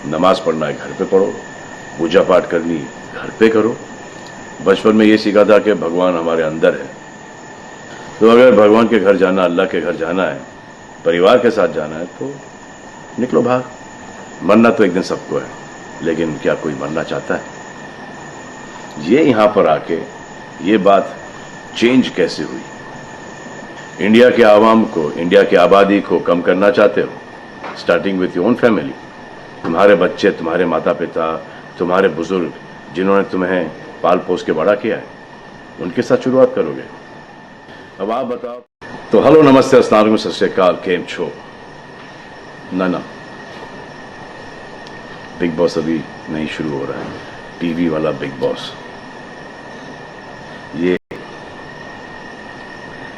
नमाज पढ़ना है घर पे पढ़ो, पूजा पाठ करनी घर पे करो। बचपन में ये सीखा था कि भगवान हमारे अंदर है, तो अगर भगवान के घर जाना, अल्लाह के घर जाना है, परिवार के साथ जाना है तो निकलो बाहर। मरना तो एक दिन सबको है, लेकिन क्या कोई मरना चाहता है? ये यहां पर आके ये बात चेंज कैसे हुई? इंडिया के आवाम को, इंडिया की आबादी को कम करना चाहते हो, starting with your own family. तुम्हारे बच्चे, तुम्हारे माता पिता, तुम्हारे बुजुर्ग जिन्होंने तुम्हें पाल पोस के बड़ा किया है, उनके साथ शुरुआत करोगे। अब आप बताओ। तो हेलो, नमस्ते, अस्सलाम वालेकुम, सत श्री अकाल, केम छो? ना, बिग बॉस अभी नहीं शुरू हो रहा है, टीवी वाला बिग बॉस। ये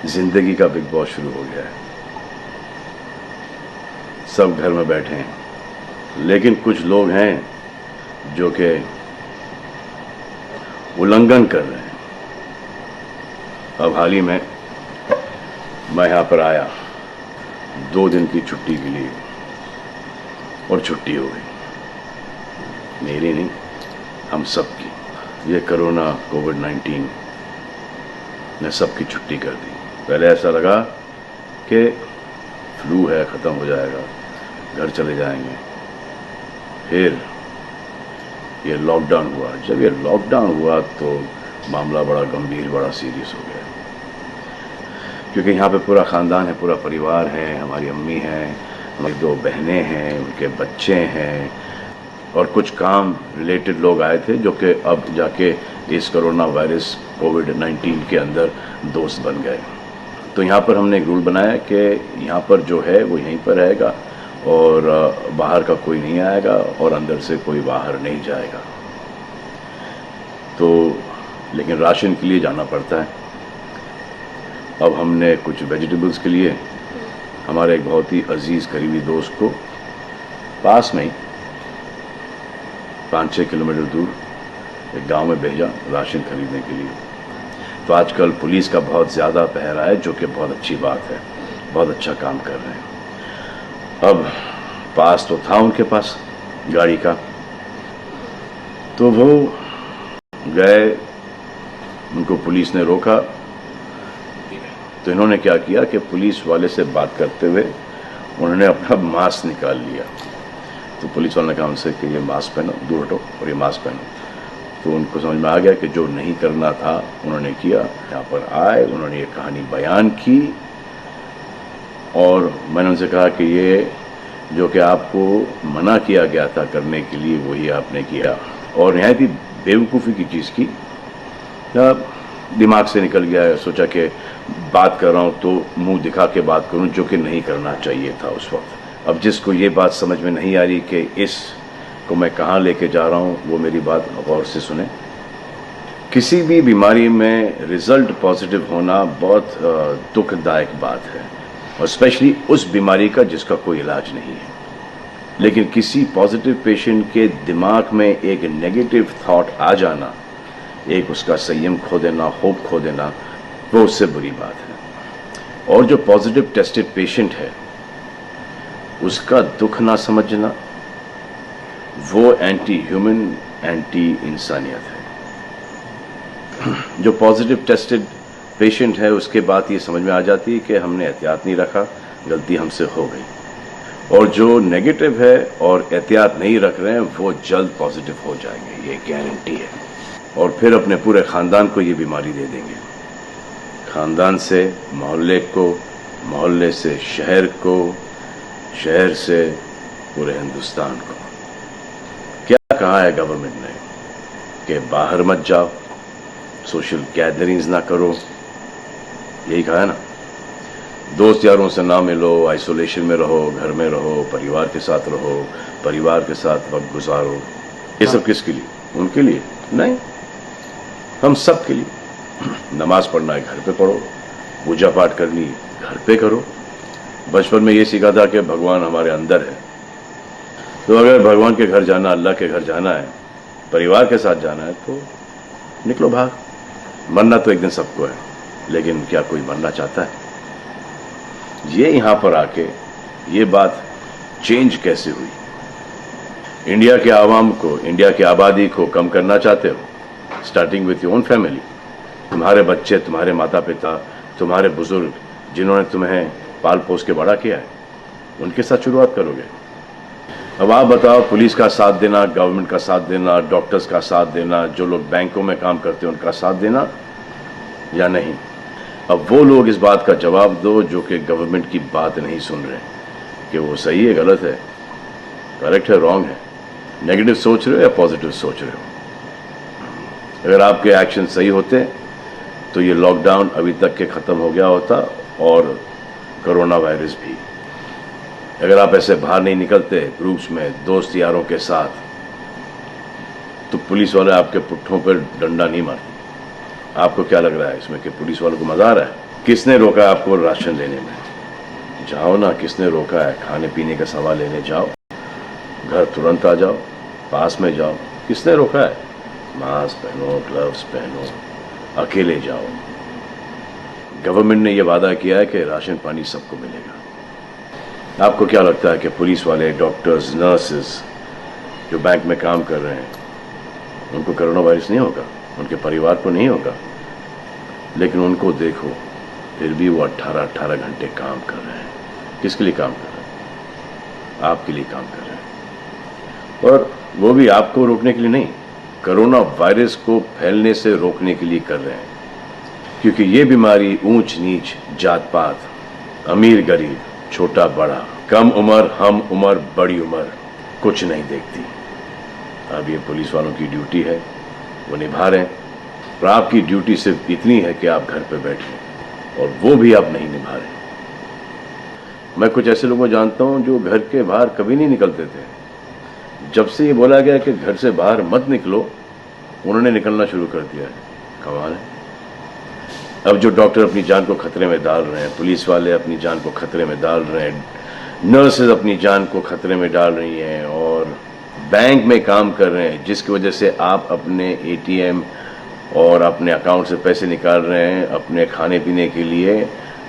जिंदगी का बिग बॉस शुरू हो गया है। सब घर में बैठे हैं, लेकिन कुछ लोग हैं जो कि उल्लंघन कर रहे हैं। अब हाल ही में मैं यहां पर आया 2 दिन की छुट्टी के लिए, और छुट्टी हो गई। मेरी नहीं, हम सब की। ये कोरोना कोविड-19 ने सबकी छुट्टी कर दी। पहले ऐसा लगा कि फ्लू है, ख़त्म हो जाएगा, घर चले जाएंगे। फिर ये लॉकडाउन हुआ। जब ये लॉकडाउन हुआ तो मामला बड़ा गंभीर, बड़ा सीरियस हो गया, क्योंकि यहाँ पे पूरा ख़ानदान है, पूरा परिवार है। हमारी अम्मी हैं, हमारी 2 बहनें हैं, उनके बच्चे हैं, और कुछ काम रिलेटेड लोग आए थे जो कि अब जाके इस कोरोना वायरस कोविड-19 के अंदर दोस्त बन गए। तो यहाँ पर हमने एक रूल बनाया कि यहाँ पर जो है वो यहीं पर रहेगा, और बाहर का कोई नहीं आएगा, और अंदर से कोई बाहर नहीं जाएगा। तो लेकिन राशन के लिए जाना पड़ता है। अब हमने कुछ वेजिटेबल्स के लिए हमारे एक बहुत ही अजीज़ करीबी दोस्त को पास में ही 5-6 किलोमीटर दूर एक गांव में भेजा राशन खरीदने के लिए। तो आजकल पुलिस का बहुत ज़्यादा पहरा है, जो कि बहुत अच्छी बात है, बहुत अच्छा काम कर रहे हैं। अब पास तो था उनके पास गाड़ी का, तो वो गए, उनको पुलिस ने रोका। तो इन्होंने क्या किया कि पुलिस वाले से बात करते हुए उन्होंने अपना मास्क निकाल लिया। तो पुलिस वाले ने कहा उनसे कि ये मास्क पहनो, दूर हटो और ये मास्क पहनो। तो उनको समझ में आ गया कि जो नहीं करना था उन्होंने किया। यहाँ पर आए, उन्होंने ये कहानी बयान की, और मैंने उनसे कहा कि ये जो कि आपको मना किया गया था करने के लिए, वही आपने किया, और नहायत ही बेवकूफ़ी की चीज़ की। दिमाग से निकल गया, सोचा कि बात कर रहा हूँ तो मुंह दिखा के बात करूँ, जो कि नहीं करना चाहिए था उस वक्त। अब जिसको ये बात समझ में नहीं आ रही कि इस को मैं कहाँ लेके जा रहा हूँ, वो मेरी बात गौर से सुने। किसी भी बीमारी में रिजल्ट पॉजिटिव होना बहुत दुखदायक बात है, और स्पेशली उस बीमारी का जिसका कोई इलाज नहीं है। लेकिन किसी पॉजिटिव पेशेंट के दिमाग में एक नेगेटिव थॉट आ जाना, एक उसका संयम खो देना, होप खो देना, वो उससे बुरी बात है। और जो पॉजिटिव टेस्टेड पेशेंट है, उसका दुख ना समझना, वो एंटी ह्यूमन, एंटी इंसानियत है। जो पॉजिटिव टेस्टेड पेशेंट है, उसके बाद ये समझ में आ जाती है कि हमने एहतियात नहीं रखा, गलती हमसे हो गई। और जो नेगेटिव है और एहतियात नहीं रख रहे हैं, वो जल्द पॉजिटिव हो जाएंगे, ये गारंटी है। और फिर अपने पूरे ख़ानदान को ये बीमारी दे देंगे। ख़ानदान से मोहल्ले को, मोहल्ले से शहर को, शहर से पूरे हिंदुस्तान को। क्या कहा है गवर्नमेंट ने कि बाहर मत जाओ, सोशल गैदरिंग्स ना करो, यही कहा है ना। दोस्त यारों से ना मिलो, आइसोलेशन में रहो, घर में रहो, परिवार के साथ रहो, परिवार के साथ वक्त गुजारो। ये सब किसके लिए? उनके लिए नहीं, हम सब के लिए। नमाज पढ़ना है घर पे पढ़ो, पूजा पाठ करनी घर पे करो। बचपन में ये सीखा था कि भगवान हमारे अंदर है, तो अगर भगवान के घर जाना, अल्लाह के घर जाना है, परिवार के साथ जाना है, तो निकलो बाहर। मरना तो एक दिन सबको है, लेकिन क्या कोई मरना चाहता है? ये यहां पर आके ये बात चेंज कैसे हुई? इंडिया के आवाम को, इंडिया की आबादी को कम करना चाहते हो, starting with your own family. तुम्हारे बच्चे, तुम्हारे माता पिता, तुम्हारे बुजुर्ग जिन्होंने तुम्हें पाल पोस के बड़ा किया है, उनके साथ शुरुआत करोगे। अब आप बताओ, पुलिस का साथ देना, गवर्नमेंट का साथ देना, डॉक्टर्स का साथ देना, जो लोग बैंकों में काम करते हैं उनका साथ देना या नहीं। अब वो लोग इस बात का जवाब दो जो कि गवर्नमेंट की बात नहीं सुन रहे कि वो सही है, गलत है, करेक्ट है, रॉन्ग है, नेगेटिव सोच रहे हो या पॉजिटिव सोच रहे हो। अगर आपके एक्शन सही होते तो ये लॉकडाउन अभी तक के ख़त्म हो गया होता और कोरोना वायरस भी। अगर आप ऐसे बाहर नहीं निकलते ग्रुप्स में दोस्त यारों के साथ, तो पुलिस वाले आपके पुट्ठों पर डंडा नहीं मारते। आपको क्या लग रहा है इसमें कि पुलिस वालों को मजा आ रहा है? किसने रोका आपको राशन लेने में? जाओ ना, किसने रोका है? खाने पीने का सामान लेने जाओ, घर तुरंत आ जाओ, पास में जाओ, किसने रोका है? मास्क पहनो, ग्लव्स पहनो, अकेले जाओ। गवर्नमेंट ने यह वादा किया है कि राशन पानी सबको मिलेगा। आपको क्या लगता है कि पुलिस वाले, डॉक्टर्स, नर्सेस जो बैंक में काम कर रहे हैं, उनको कोरोना वायरस नहीं होगा? उनके परिवार को नहीं होगा? लेकिन उनको देखो, फिर भी वो 18-18 घंटे काम कर रहे हैं। किसके लिए काम कर रहे हैं? आपके लिए काम कर रहे हैं। और वो भी आपको रोकने के लिए नहीं, कोरोना वायरस को फैलने से रोकने के लिए कर रहे हैं। क्योंकि ये बीमारी ऊंच नीच, जात पात, अमीर गरीब, छोटा बड़ा, कम उम्र, हम उम्र, बड़ी उम्र कुछ नहीं देखती। अब ये पुलिस वालों की ड्यूटी है, वो निभा रहे हैं। और आपकी ड्यूटी सिर्फ इतनी है कि आप घर पे बैठे, और वो भी आप नहीं निभा रहे। मैं कुछ ऐसे लोगों को जानता हूं जो घर के बाहर कभी नहीं निकलते थे। जब से ये बोला गया कि घर से बाहर मत निकलो, उन्होंने निकलना शुरू कर दिया है। कमाल है। अब जो डॉक्टर अपनी जान को खतरे में डाल रहे हैं, पुलिस वाले अपनी जान को खतरे में डाल रहे हैं, नर्सेज अपनी जान को खतरे में डाल रही हैं, और बैंक में काम कर रहे हैं, जिसकी वजह से आप अपने एटीएम और अपने अकाउंट से पैसे निकाल रहे हैं अपने खाने पीने के लिए,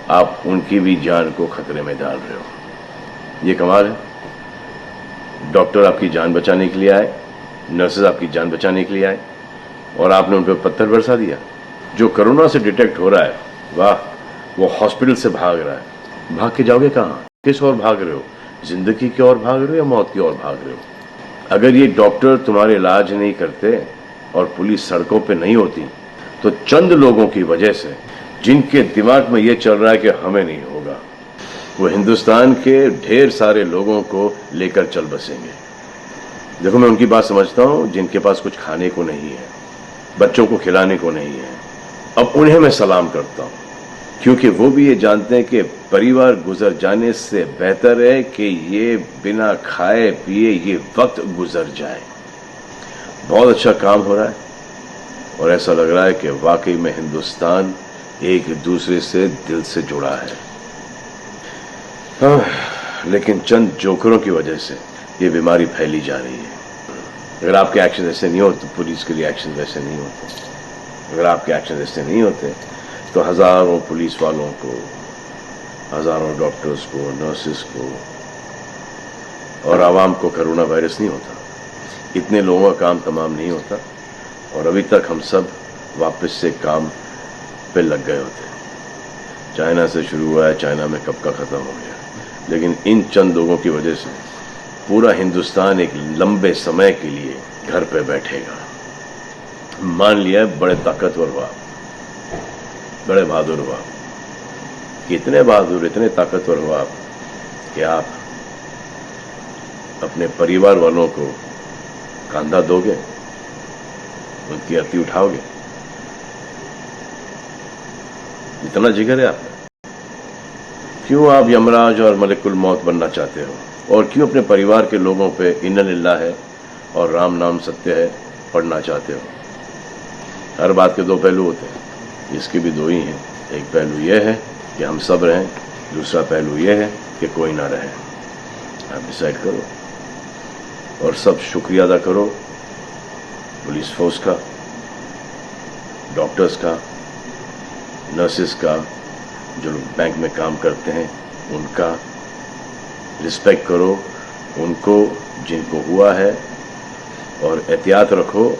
आप उनकी भी जान को खतरे में डाल रहे हो। ये कमाल है। डॉक्टर आपकी जान बचाने के लिए आए, नर्सेज आपकी जान बचाने के लिए आए, और आपने उन पर पत्थर बरसा दिया। जो कोरोना से डिटेक्ट हो रहा है, वाह, वो हॉस्पिटल से भाग रहा है। भाग के जाओगे कहाँ? किस ओर भाग रहे हो? जिंदगी की ओर भाग रहे हो या मौत की ओर भाग रहे हो? अगर ये डॉक्टर तुम्हारे इलाज नहीं करते और पुलिस सड़कों पे नहीं होती, तो चंद लोगों की वजह से, जिनके दिमाग में ये चल रहा है कि हमें नहीं होगा, वो हिंदुस्तान के ढेर सारे लोगों को लेकर चल बसेंगे। देखो, मैं उनकी बात समझता हूँ जिनके पास कुछ खाने को नहीं है, बच्चों को खिलाने को नहीं है। अब उन्हें मैं सलाम करता हूँ, क्योंकि वो भी ये जानते हैं कि परिवार गुजर जाने से बेहतर है कि ये बिना खाए पिए ये वक्त गुजर जाए। बहुत अच्छा काम हो रहा है, और ऐसा लग रहा है कि वाकई में हिंदुस्तान एक दूसरे से दिल से जुड़ा है। लेकिन चंद जोकरों की वजह से ये बीमारी फैली जा रही है। अगर आपके एक्शन ऐसे नहीं होते, पुलिस के लिए एक्शन वैसे नहीं होते, अगर आपके एक्शन ऐसे नहीं होते, तो हजारों पुलिस वालों को, हजारों डॉक्टर्स को, नर्सेस को और आवाम को कोरोना वायरस नहीं होता। इतने लोगों का काम तमाम नहीं होता, और अभी तक हम सब वापस से काम पे लग गए होते। चाइना से शुरू हुआ है, चाइना में कब का ख़त्म हो गया। लेकिन इन चंद लोगों की वजह से पूरा हिंदुस्तान एक लंबे समय के लिए घर पे बैठेगा। मान लिया बड़े ताकतवर हुआ, बड़े बहादुर हुआ। कितने बहादुर, इतने ताकतवर हुआ आप कि आप अपने परिवार वालों को कंधा दोगे, उनकी अर्थी उठाओगे। इतना जिगर है आप में। क्यों आप यमराज और मलिकुल मौत बनना चाहते हो? और क्यों अपने परिवार के लोगों पे इन्ना लिल्लाह है और राम नाम सत्य है पढ़ना चाहते हो? हर बात के दो पहलू होते हैं, इसके भी दो ही हैं। एक पहलू यह है कि हम सब रहें, दूसरा पहलू यह है कि कोई ना रहे। आप डिसाइड करो, और सब शुक्रिया अदा करो पुलिस फोर्स का, डॉक्टर्स का, नर्सेस का, जो लोग बैंक में काम करते हैं उनका। रिस्पेक्ट करो, उनको जिनको हुआ है और एहतियात रखो।